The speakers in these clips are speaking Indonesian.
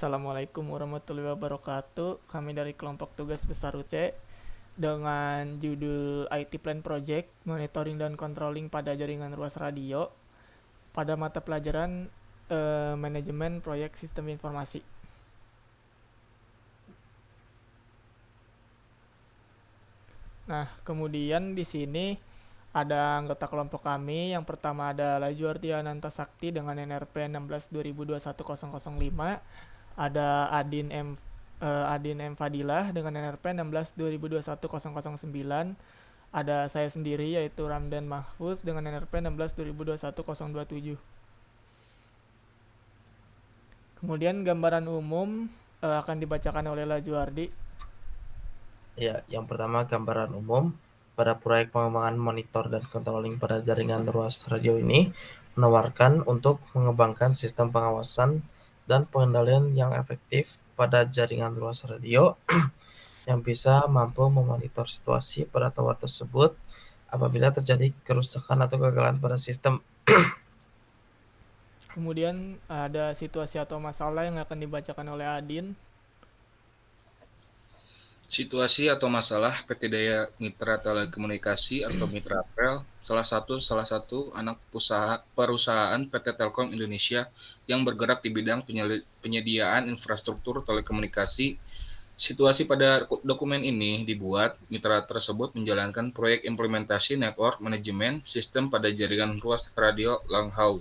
Assalamualaikum warahmatullahi wabarakatuh. Kami dari kelompok tugas besar UC dengan judul IT Plan Project, Monitoring dan Controlling pada Jaringan Ruas Radio pada mata pelajaran Manajemen Proyek Sistem Informasi. Nah, kemudian di sini ada anggota kelompok kami. Yang pertama ada Lajuardi Ananta Sakti dengan NRP 16/2021-005. Ada Adin M Fadilah dengan NRP 16/2021-009. Ada saya sendiri yaitu Ramdan Mahfuz dengan NRP 16/2021-027. Kemudian gambaran umum akan dibacakan oleh Lajuardi. Ya, yang pertama gambaran umum pada proyek pengembangan monitor dan controlling pada jaringan ruas radio ini menawarkan untuk mengembangkan sistem pengawasan dan pengendalian yang efektif pada jaringan ruas radio yang bisa mampu memonitor situasi pada tower tersebut apabila terjadi kerusakan atau kegagalan pada sistem. Kemudian ada situasi atau masalah yang akan dibacakan oleh Adin. Situasi atau masalah PT Daya Mitra Telekomunikasi atau Mitratel, salah satu anak perusahaan PT Telkom Indonesia yang bergerak di bidang penyediaan infrastruktur telekomunikasi. Situasi pada dokumen ini dibuat mitra tersebut menjalankan proyek implementasi network manajemen sistem pada jaringan ruas radio long haul.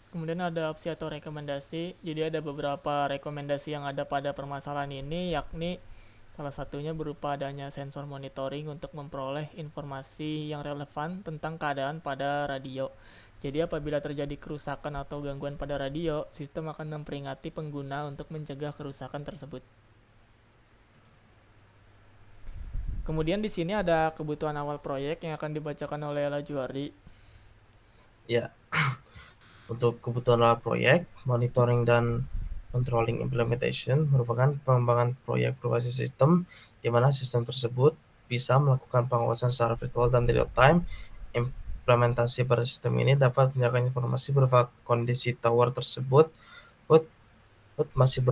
Kemudian ada opsi atau rekomendasi. Jadi ada beberapa rekomendasi yang ada pada permasalahan ini, yakni salah satunya berupa adanya sensor monitoring untuk memperoleh informasi yang relevan tentang keadaan pada radio. Jadi apabila terjadi kerusakan atau gangguan pada radio, sistem akan memperingati pengguna untuk mencegah kerusakan tersebut. Kemudian di sini ada kebutuhan awal proyek yang akan dibacakan oleh Lajuardi. Ya, untuk kebutuhan awal proyek, monitoring dan controlling implementation merupakan pengembangan proyek berbasis sistem di mana sistem tersebut bisa melakukan pengawasan secara virtual dan real time. Implementasi pada sistem ini dapat menjaga informasi berupa kondisi tower tersebut masih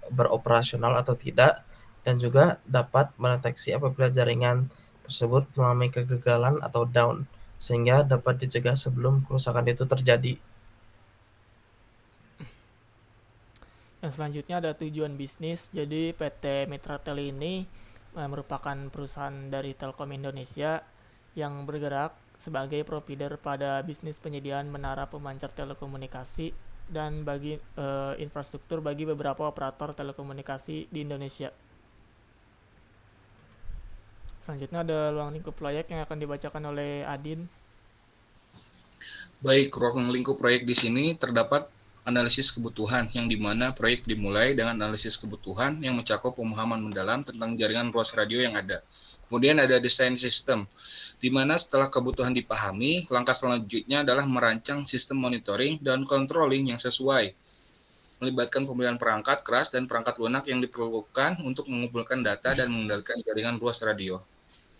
beroperasional atau tidak, dan juga dapat mendeteksi apabila jaringan tersebut mengalami kegagalan atau down, sehingga dapat dicegah sebelum kerusakan itu terjadi. Yang selanjutnya ada tujuan bisnis. Jadi PT Mitratel ini merupakan perusahaan dari Telkom Indonesia yang bergerak sebagai provider pada bisnis penyediaan menara pemancar telekomunikasi dan bagi infrastruktur bagi beberapa operator telekomunikasi di Indonesia. Selanjutnya ada ruang lingkup proyek yang akan dibacakan oleh Adin. Baik, ruang lingkup proyek di sini terdapat analisis kebutuhan, yang dimana proyek dimulai dengan analisis kebutuhan yang mencakup pemahaman mendalam tentang jaringan ruas radio yang ada. Kemudian ada desain sistem, di mana setelah kebutuhan dipahami, langkah selanjutnya adalah merancang sistem monitoring dan controlling yang sesuai, melibatkan pemilihan perangkat keras dan perangkat lunak yang diperlukan untuk mengumpulkan data dan mengendalikan jaringan ruas radio.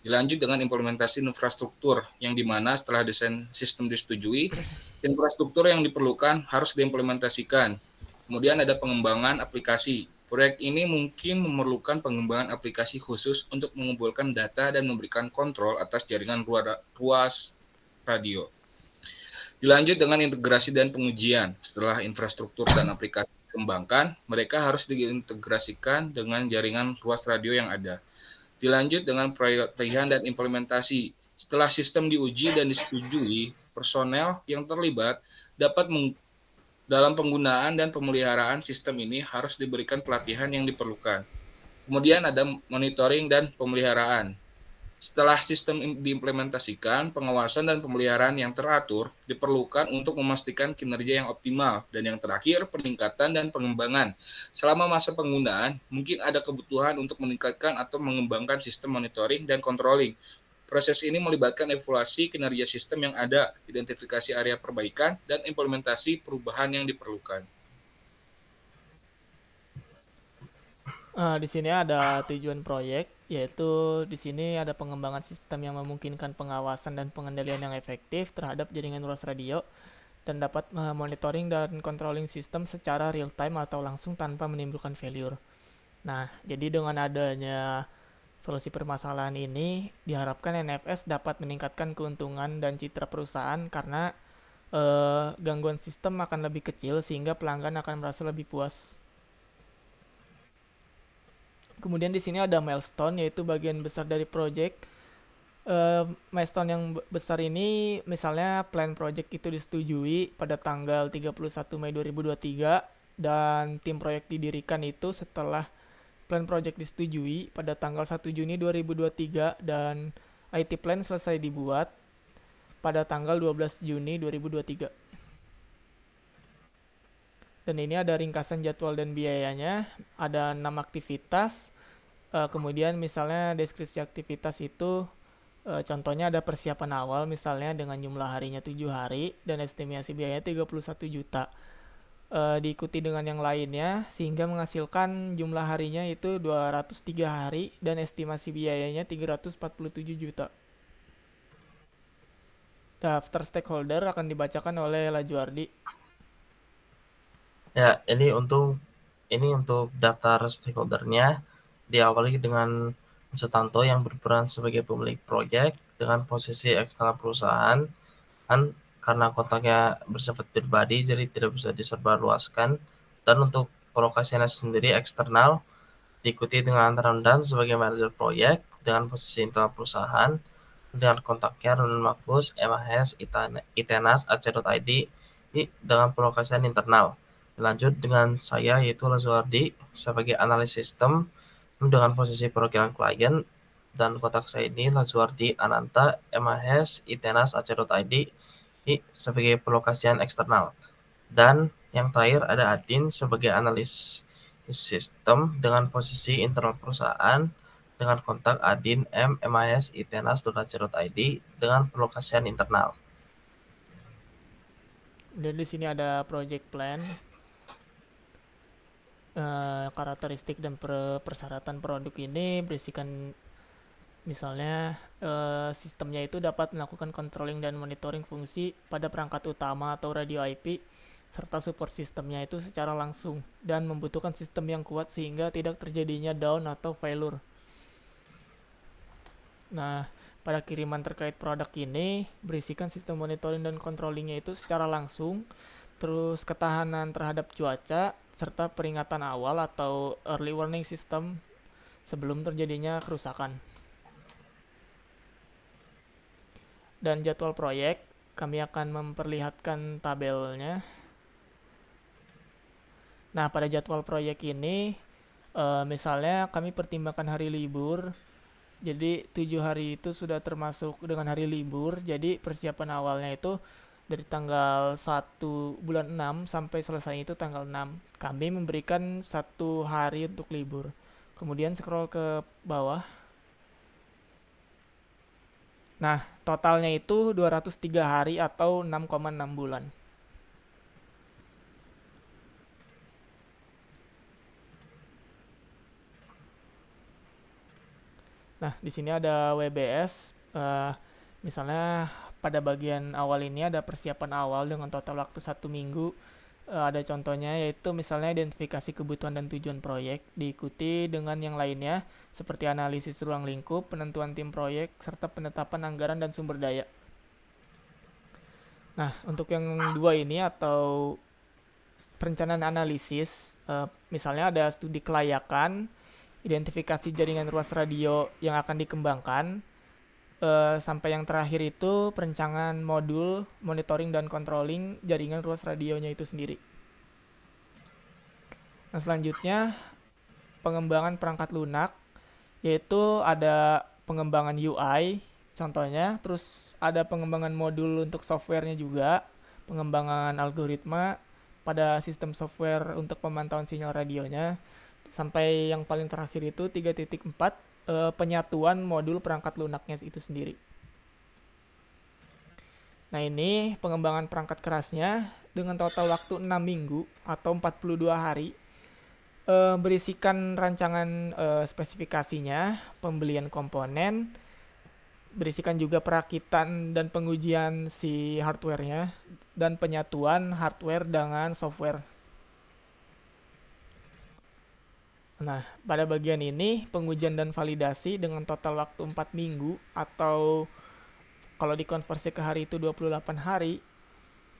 Dilanjut dengan implementasi infrastruktur, yang dimana setelah desain sistem disetujui, infrastruktur yang diperlukan harus diimplementasikan. Kemudian ada pengembangan aplikasi. Proyek ini mungkin memerlukan pengembangan aplikasi khusus untuk mengumpulkan data dan memberikan kontrol atas jaringan ruas radio. Dilanjut dengan integrasi dan pengujian. Setelah infrastruktur dan aplikasi dikembangkan, mereka harus diintegrasikan dengan jaringan ruas radio yang ada. Dilanjut dengan pelatihan dan implementasi. Setelah sistem diuji dan disetujui, personel yang terlibat dapat dalam penggunaan dan pemeliharaan sistem ini harus diberikan pelatihan yang diperlukan. Kemudian ada monitoring dan pemeliharaan. Setelah sistem diimplementasikan, pengawasan dan pemeliharaan yang teratur diperlukan untuk memastikan kinerja yang optimal. Dan yang terakhir, peningkatan dan pengembangan. Selama masa penggunaan, mungkin ada kebutuhan untuk meningkatkan atau mengembangkan sistem monitoring dan controlling. Proses ini melibatkan evaluasi kinerja sistem yang ada, identifikasi area perbaikan, dan implementasi perubahan yang diperlukan. Di sini ada tujuan proyek, yaitu di sini ada pengembangan sistem yang memungkinkan pengawasan dan pengendalian yang efektif terhadap jaringan ruas radio dan dapat monitoring dan controlling sistem secara real time atau langsung tanpa menimbulkan failure. Nah, jadi dengan adanya solusi permasalahan ini, diharapkan NFS dapat meningkatkan keuntungan dan citra perusahaan karena gangguan sistem akan lebih kecil sehingga pelanggan akan merasa lebih puas. Kemudian di sini ada milestone, yaitu bagian besar dari project. Milestone yang besar ini misalnya plan project itu disetujui pada tanggal 31 Mei 2023 dan tim proyek didirikan itu setelah plan project disetujui pada tanggal 1 Juni 2023 dan IT plan selesai dibuat pada tanggal 12 Juni 2023. Dan ini ada ringkasan jadwal dan biayanya, ada 6 aktivitas, kemudian misalnya deskripsi aktivitas itu contohnya ada persiapan awal misalnya dengan jumlah harinya 7 hari dan estimasi biayanya 31 juta. Diikuti dengan yang lainnya sehingga menghasilkan jumlah harinya itu 203 hari dan estimasi biayanya 347 juta. Daftar stakeholder akan dibacakan oleh Lajuardi. Ya, ini untuk daftar stakeholdernya diawali dengan Sutanto yang berperan sebagai pemilik proyek dengan posisi eksternal perusahaan, karena kontaknya bersifat pribadi jadi tidak bisa disebarluaskan, dan untuk lokasinya sendiri eksternal diikuti dengan Ramdan sebagai manajer proyek dengan posisi internal perusahaan dengan kontaknya Ronan Mahfuz, MHS, Itenas, Aceh.id dengan pelokasian internal. Lanjut dengan saya yaitu Lazuardi sebagai analis sistem dengan posisi perwakilan klien, dan kontak saya ini Lazuardi Ananta, MHS, Itenas, Aceh.id sebagai pelokasian eksternal. Dan yang terakhir ada Adin sebagai analis sistem dengan posisi internal perusahaan dengan kontak Adin M, MIS, Itenas.ac.id dengan pelokasian internal. Dan di sini ada project plan, karakteristik dan persyaratan produk ini berisikan misalnya sistemnya itu dapat melakukan controlling dan monitoring fungsi pada perangkat utama atau radio IP serta support sistemnya itu secara langsung dan membutuhkan sistem yang kuat sehingga tidak terjadinya down atau failure. Nah, pada kiriman terkait produk ini berisikan sistem monitoring dan controllingnya itu secara langsung, terus ketahanan terhadap cuaca serta peringatan awal atau early warning system sebelum terjadinya kerusakan. Dan jadwal proyek kami akan memperlihatkan tabelnya. Nah, pada jadwal proyek ini misalnya kami pertimbangkan hari libur, jadi 7 hari itu sudah termasuk dengan hari libur, jadi persiapan awalnya itu dari tanggal 1 bulan 6 sampai selesai itu tanggal 6. Kami memberikan 1 hari untuk libur. Kemudian scroll ke bawah. Nah, totalnya itu 203 hari atau 6,6 bulan. Nah, di sini ada WBS. Misalnya pada bagian awal ini ada persiapan awal dengan total waktu 1 minggu. Ada contohnya yaitu misalnya identifikasi kebutuhan dan tujuan proyek, diikuti dengan yang lainnya seperti analisis ruang lingkup, penentuan tim proyek, serta penetapan anggaran dan sumber daya. Nah, untuk yang dua ini atau perencanaan analisis, misalnya ada studi kelayakan, identifikasi jaringan ruas radio yang akan dikembangkan, sampai yang terakhir itu perencanaan modul monitoring dan controlling jaringan ruas radionya itu sendiri. Nah, selanjutnya pengembangan perangkat lunak, yaitu ada pengembangan UI contohnya, terus ada pengembangan modul untuk softwarenya juga, pengembangan algoritma pada sistem software untuk pemantauan sinyal radionya, sampai yang paling terakhir itu 3.4 penyatuan modul perangkat lunaknya itu sendiri. Nah, ini pengembangan perangkat kerasnya dengan total waktu 6 minggu atau 42 hari, berisikan rancangan spesifikasinya, pembelian komponen, berisikan juga perakitan dan pengujian si hardware-nya dan penyatuan hardware dengan software. Nah, pada bagian ini pengujian dan validasi dengan total waktu 4 minggu atau kalau dikonversi ke hari itu 28 hari.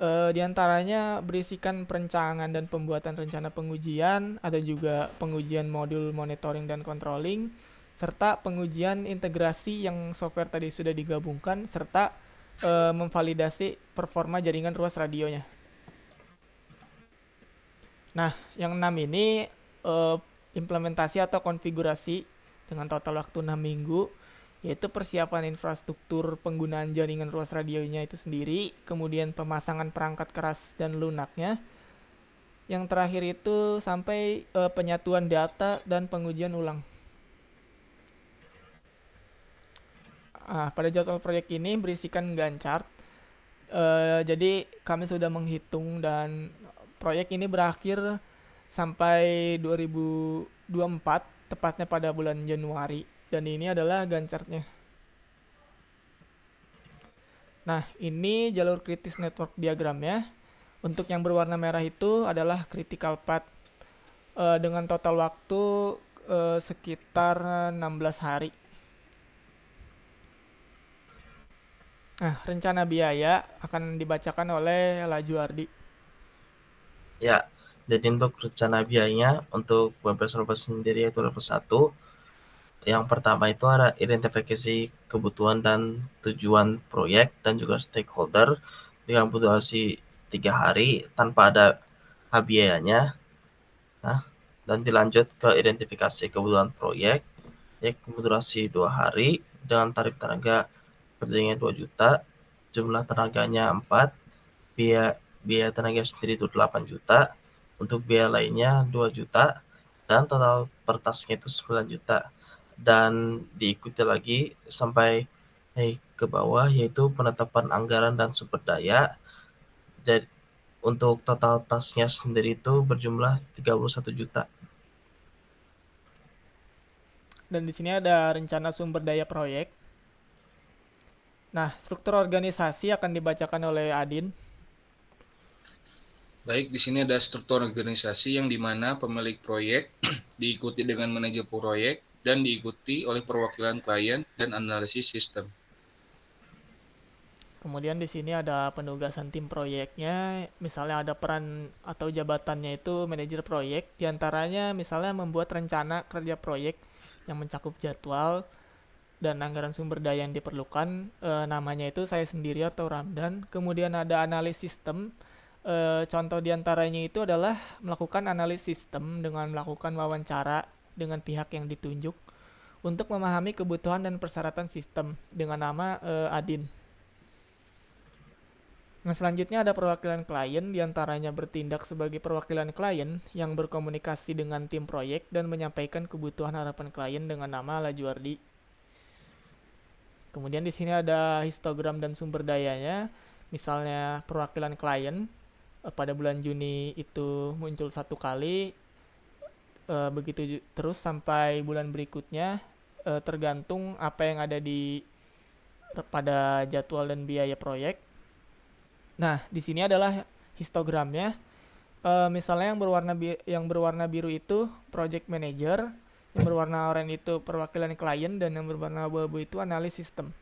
Diantaranya berisikan perencanaan dan pembuatan rencana pengujian, ada juga pengujian modul monitoring dan controlling, serta pengujian integrasi yang software tadi sudah digabungkan, serta memvalidasi performa jaringan ruas radionya. Nah, yang 6 ini implementasi atau konfigurasi dengan total waktu 6 minggu, yaitu persiapan infrastruktur penggunaan jaringan ruas radionya itu sendiri, kemudian pemasangan perangkat keras dan lunaknya. Yang terakhir itu sampai penyatuan data dan pengujian ulang. Pada jadwal proyek ini berisikan Gantt chart. Jadi kami sudah menghitung dan proyek ini berakhir sampai 2024, tepatnya pada bulan Januari. Dan ini adalah Gantt chart-nya. Nah, ini jalur kritis network diagramnya. Untuk yang berwarna merah itu adalah critical path dengan total waktu sekitar 16 hari. Nah, rencana biaya akan dibacakan oleh Lajuardi. Ya, jadi untuk rencana biayanya untuk web developer sendiri yaitu level 1. Yang pertama itu ada identifikasi kebutuhan dan tujuan proyek dan juga stakeholder dengan durasi 3 hari tanpa ada biayanya. Nah, dan dilanjut ke identifikasi kebutuhan proyek yaitu durasi 2 hari dengan tarif tenaga kerjanya 2 juta, jumlah tenaganya 4, biaya tenaga sendiri itu 8 juta, untuk biaya lainnya 2 juta, dan total per tasknya itu 9 juta. Dan diikuti lagi sampai ke bawah yaitu penetapan anggaran dan sumber daya. Jadi untuk total tasknya sendiri itu berjumlah 31 juta. Dan di sini ada rencana sumber daya proyek. Nah, struktur organisasi akan dibacakan oleh Adin. Baik, di sini ada struktur organisasi yang dimana pemilik proyek diikuti dengan manajer proyek dan diikuti oleh perwakilan klien dan analisis sistem. Kemudian di sini ada penugasan tim proyeknya, misalnya ada peran atau jabatannya itu manajer proyek, diantaranya misalnya membuat rencana kerja proyek yang mencakup jadwal dan anggaran sumber daya yang diperlukan, namanya itu saya sendiri atau Ramdan. Kemudian ada analis sistem, contoh diantaranya itu adalah melakukan analis sistem dengan melakukan wawancara dengan pihak yang ditunjuk untuk memahami kebutuhan dan persyaratan sistem dengan nama Adin. Nah, selanjutnya ada perwakilan klien, diantaranya bertindak sebagai perwakilan klien yang berkomunikasi dengan tim proyek dan menyampaikan kebutuhan harapan klien dengan nama Lajuardi. Kemudian di sini ada histogram dan sumber dayanya, misalnya perwakilan klien pada bulan Juni itu muncul 1 kali, begitu terus sampai bulan berikutnya, tergantung apa yang ada pada jadwal dan biaya proyek. Nah, di sini adalah histogramnya. Misalnya yang berwarna biru itu project manager, yang berwarna oranye itu perwakilan klien, dan yang berwarna abu-abu itu analis sistem.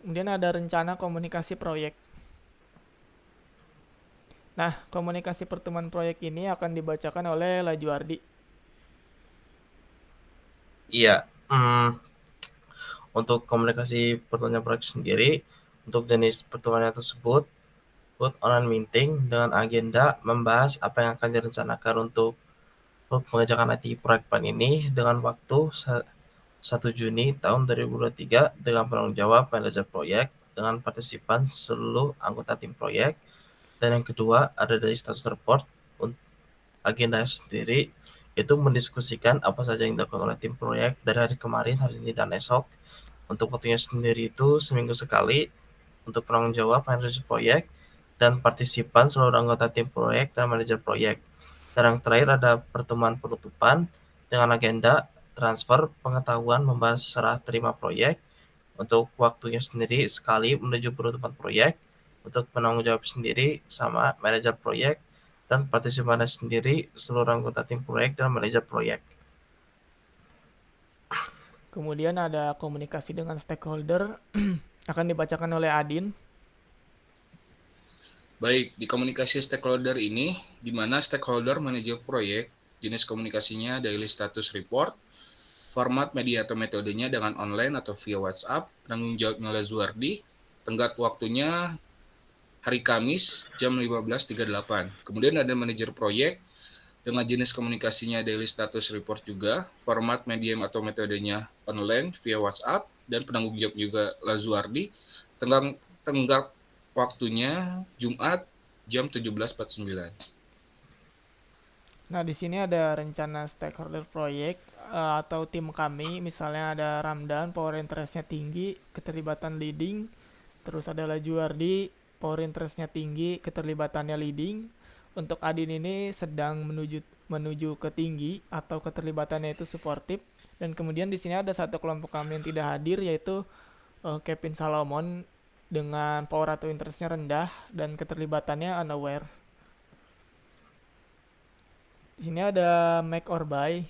Kemudian ada rencana komunikasi proyek. Nah, komunikasi pertemuan proyek ini akan dibacakan oleh Lajuardi. Iya, untuk komunikasi pertemuan proyek sendiri, untuk jenis pertemuan tersebut, online meeting dengan agenda membahas apa yang akan direncanakan untuk mengerjakan IT proyek plan ini dengan waktu 1 Juni tahun 2023 dengan penanggung jawab manajer proyek dengan partisipan seluruh anggota tim proyek. Dan yang kedua ada dari status report. Agenda sendiri itu mendiskusikan apa saja yang dilakukan oleh tim proyek dari hari kemarin, hari ini, dan esok. Untuk waktunya sendiri itu seminggu sekali untuk penanggung jawab manajer proyek dan partisipan seluruh anggota tim proyek dan manajer proyek. Dan yang terakhir ada pertemuan penutupan dengan agenda transfer pengetahuan membahas serah terima proyek, untuk waktunya sendiri sekali menuju penutupan proyek, untuk penanggung jawab sendiri sama manajer proyek, dan partisipannya sendiri seluruh anggota tim proyek dan manajer proyek. Kemudian ada komunikasi dengan stakeholder akan dibacakan oleh Adin. Baik, di komunikasi stakeholder ini, di mana stakeholder manajer proyek, jenis komunikasinya daily status report, format media atau metodenya dengan online atau via WhatsApp, penanggung jawabnya Lazuardi, tenggat waktunya hari Kamis jam 15.38. Kemudian ada manajer proyek dengan jenis komunikasinya daily status report juga, format media atau metodenya online via WhatsApp, dan penanggung jawab juga Lazuardi, tenggat waktunya Jumat jam 17.49. Nah, di sini ada rencana stakeholder proyek atau tim kami, misalnya ada Ramdan, power interestnya tinggi, keterlibatan leading, terus ada Lajuardi, power interestnya tinggi, keterlibatannya leading. Untuk Adin ini sedang menuju ke tinggi atau keterlibatannya itu supportive. Dan kemudian di sini ada satu kelompok kami yang tidak hadir, yaitu Kevin Salomon dengan power atau interestnya rendah dan keterlibatannya unaware. Di sini ada make or buy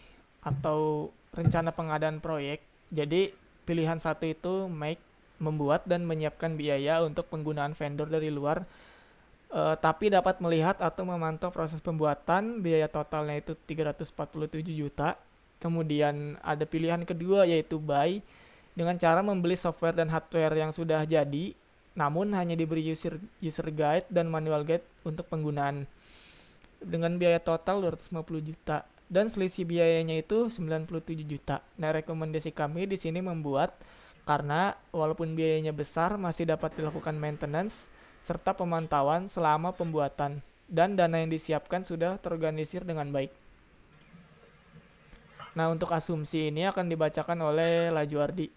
atau rencana pengadaan proyek. Jadi pilihan satu itu make, membuat dan menyiapkan biaya untuk penggunaan vendor dari luar, tapi dapat melihat atau memantau proses pembuatan. Biaya totalnya itu 347 juta. Kemudian ada pilihan kedua yaitu buy, dengan cara membeli software dan hardware yang sudah jadi, namun hanya diberi user guide dan manual guide untuk penggunaan, dengan biaya total 250 juta dan selisih biayanya itu 97 juta. Nah, rekomendasi kami di sini membuat, karena walaupun biayanya besar masih dapat dilakukan maintenance serta pemantauan selama pembuatan, dan dana yang disiapkan sudah terorganisir dengan baik. Nah, untuk asumsi ini akan dibacakan oleh Lajuardi.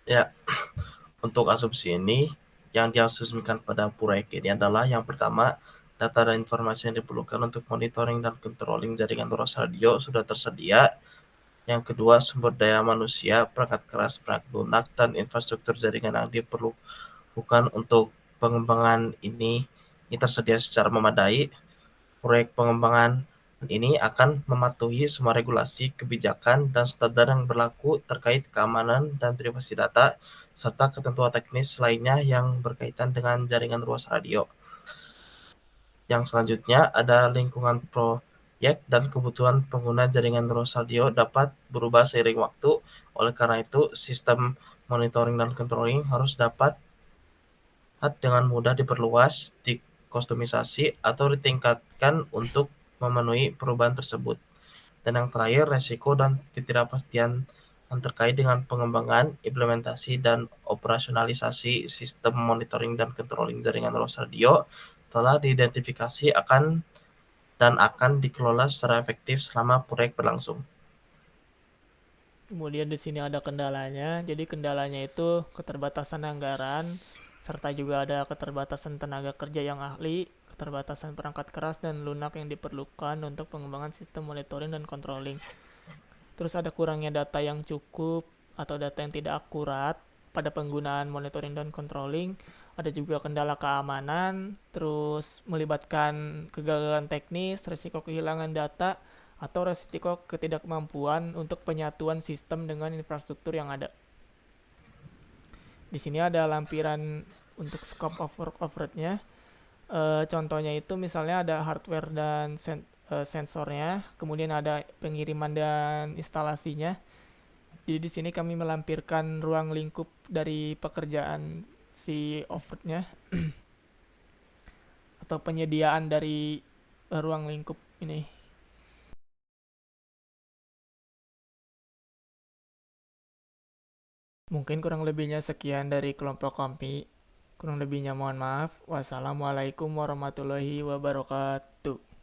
Ya, untuk asumsi ini yang diasumsikan pada proyek ini adalah yang pertama, data dan informasi yang diperlukan untuk monitoring dan controlling jaringan luas radio sudah tersedia. Yang kedua, sumber daya manusia, perangkat keras, perangkat lunak, dan infrastruktur jaringan yang diperlukan untuk pengembangan ini tersedia secara memadai. Proyek pengembangan ini akan mematuhi semua regulasi, kebijakan, dan standar yang berlaku terkait keamanan dan privasi data, serta ketentuan teknis lainnya yang berkaitan dengan jaringan luas radio. Yang selanjutnya ada lingkungan proyek dan kebutuhan pengguna jaringan luas radio dapat berubah seiring waktu. Oleh karena itu, sistem monitoring dan controlling harus dapat dengan mudah diperluas, dikustomisasi, atau ditingkatkan untuk memenuhi perubahan tersebut. Dan yang terakhir, resiko dan ketidakpastian yang terkait dengan pengembangan, implementasi, dan operasionalisasi sistem monitoring dan controlling jaringan luas radio telah diidentifikasi dan akan dikelola secara efektif selama proyek berlangsung. Kemudian di sini ada kendalanya. Jadi kendalanya itu keterbatasan anggaran, serta juga ada keterbatasan tenaga kerja yang ahli, keterbatasan perangkat keras dan lunak yang diperlukan untuk pengembangan sistem monitoring dan controlling. Terus ada kurangnya data yang cukup atau data yang tidak akurat pada penggunaan monitoring dan controlling. Ada juga kendala keamanan, terus melibatkan kegagalan teknis, risiko kehilangan data, atau risiko ketidakmampuan untuk penyatuan sistem dengan infrastruktur yang ada. Di sini ada lampiran untuk scope of work overhead-nya. Contohnya itu misalnya ada hardware dan sensornya, kemudian ada pengiriman dan instalasinya. Jadi di sini kami melampirkan ruang lingkup dari pekerjaan si overhead-nya atau penyediaan dari ruang lingkup ini. Mungkin kurang lebihnya sekian dari kelompok kami. Kurang lebihnya mohon maaf. Wassalamualaikum warahmatullahi wabarakatuh.